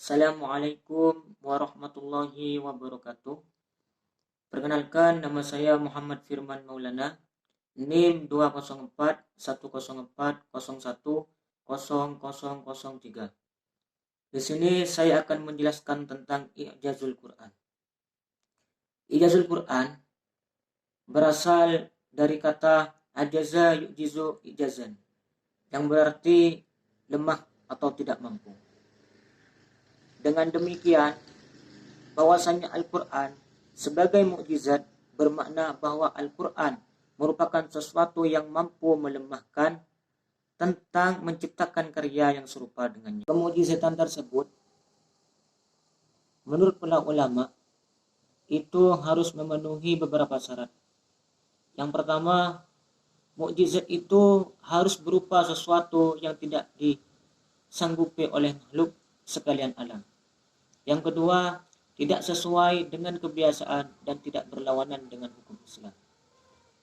Assalamualaikum warahmatullahi wabarakatuh. Perkenalkan, nama saya Muhammad Firman Maulana, NIM 20414010003. Di sini saya akan menjelaskan tentang I'jazul Quran. I'jazul Quran berasal dari kata ajaza yu'jizu i'jazan, yang berarti lemah atau tidak mampu. Dengan demikian, bahwasanya Al-Quran sebagai mukjizat bermakna bahwa Al-Quran merupakan sesuatu yang mampu melemahkan tentang menciptakan karya yang serupa dengannya. Kemukjizatan tersebut menurut para ulama itu harus memenuhi beberapa syarat. Yang pertama, mukjizat itu harus berupa sesuatu yang tidak disanggupi oleh makhluk sekalian alam. Yang kedua, tidak sesuai dengan kebiasaan dan tidak berlawanan dengan hukum Islam.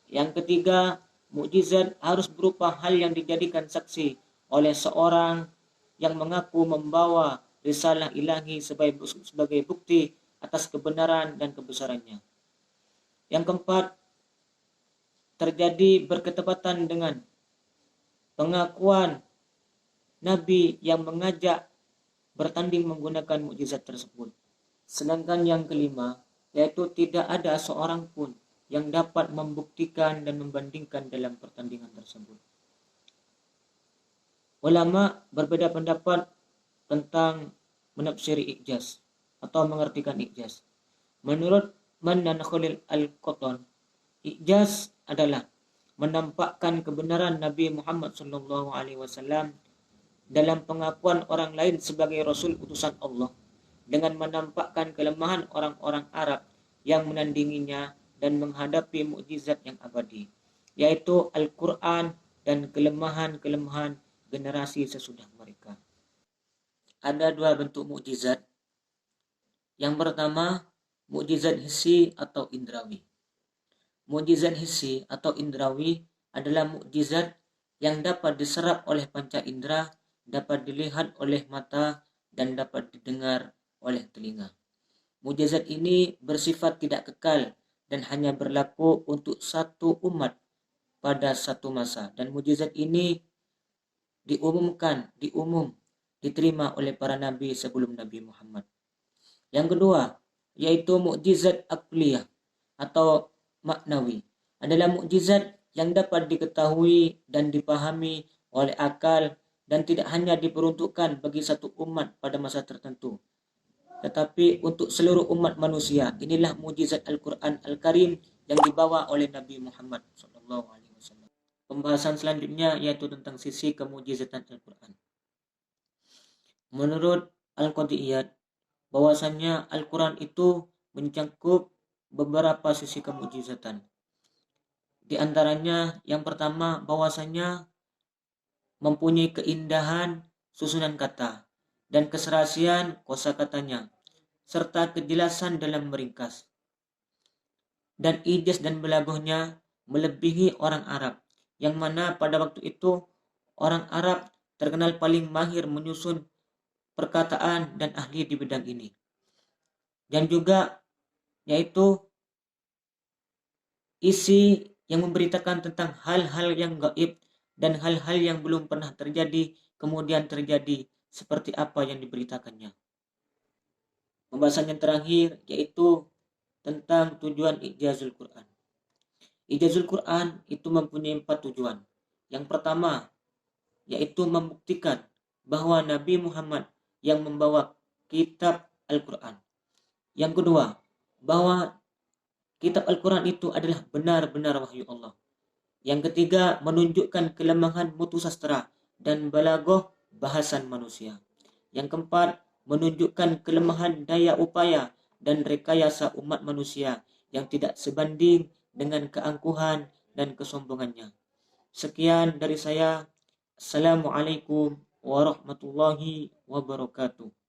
Yang ketiga, mukjizat harus berupa hal yang dijadikan saksi oleh seorang yang mengaku membawa risalah ilahi sebagai bukti atas kebenaran dan kebesarannya. Yang keempat, terjadi berketepatan dengan pengakuan Nabi yang mengajak bertanding menggunakan mukjizat tersebut. Sedangkan yang kelima, yaitu tidak ada seorang pun yang dapat membuktikan dan membandingkan dalam pertandingan tersebut. Ulama berbeda pendapat tentang menafsiri i'jaz atau mengartikan i'jaz. Menurut Manan Khalil Al-Qattan, i'jaz adalah menampakkan kebenaran Nabi Muhammad SAW dalam pengakuan orang lain sebagai Rasul utusan Allah, dengan menampakkan kelemahan orang-orang Arab yang menandinginya dan menghadapi mukjizat yang abadi, yaitu Al-Quran, dan kelemahan-kelemahan generasi sesudah mereka. Ada dua bentuk mukjizat. Yang pertama, mukjizat hissi atau indrawi. Mukjizat hissi atau indrawi adalah mukjizat yang dapat diserap oleh panca indera, dapat dilihat oleh mata, dan dapat didengar oleh telinga. Mukjizat ini bersifat tidak kekal dan hanya berlaku untuk satu umat pada satu masa, dan mukjizat ini diterima oleh para nabi sebelum Nabi Muhammad. Yang kedua, yaitu mukjizat aqliyah atau maknawi, adalah mukjizat yang dapat diketahui dan dipahami oleh akal dan tidak hanya diperuntukkan bagi satu umat pada masa tertentu, tetapi untuk seluruh umat manusia. Inilah mukjizat Al-Quran Al-Karim yang dibawa oleh Nabi Muhammad SAW. Pembahasan selanjutnya yaitu tentang sisi kemukjizatan Al-Quran. Menurut Al-Qadiyat, bahwasannya Al-Quran itu mencakup beberapa sisi kemukjizatan. Di antaranya, yang pertama, bahwasannya mempunyai keindahan susunan kata dan keserasian kosakatanya, serta kejelasan dalam meringkas. Dan ijaz dan balaghahnya melebihi orang Arab, yang mana pada waktu itu orang Arab terkenal paling mahir menyusun perkataan dan ahli di bidang ini. Dan juga yaitu isi yang memberitakan tentang hal-hal yang gaib dan hal-hal yang belum pernah terjadi kemudian terjadi seperti apa yang diberitakannya. Pembahasan yang terakhir yaitu tentang tujuan i'jazul Quran. I'jazul Quran itu mempunyai 4 tujuan. Yang pertama yaitu membuktikan bahwa Nabi Muhammad yang membawa kitab Al-Quran. Yang kedua, bahwa kitab Al-Quran itu adalah benar-benar wahyu Allah. Yang ketiga, menunjukkan kelemahan mutu sastra dan balaghah bahasan manusia. Yang keempat, menunjukkan kelemahan daya upaya dan rekayasa umat manusia yang tidak sebanding dengan keangkuhan dan kesombongannya. Sekian dari saya. Assalamualaikum warahmatullahi wabarakatuh.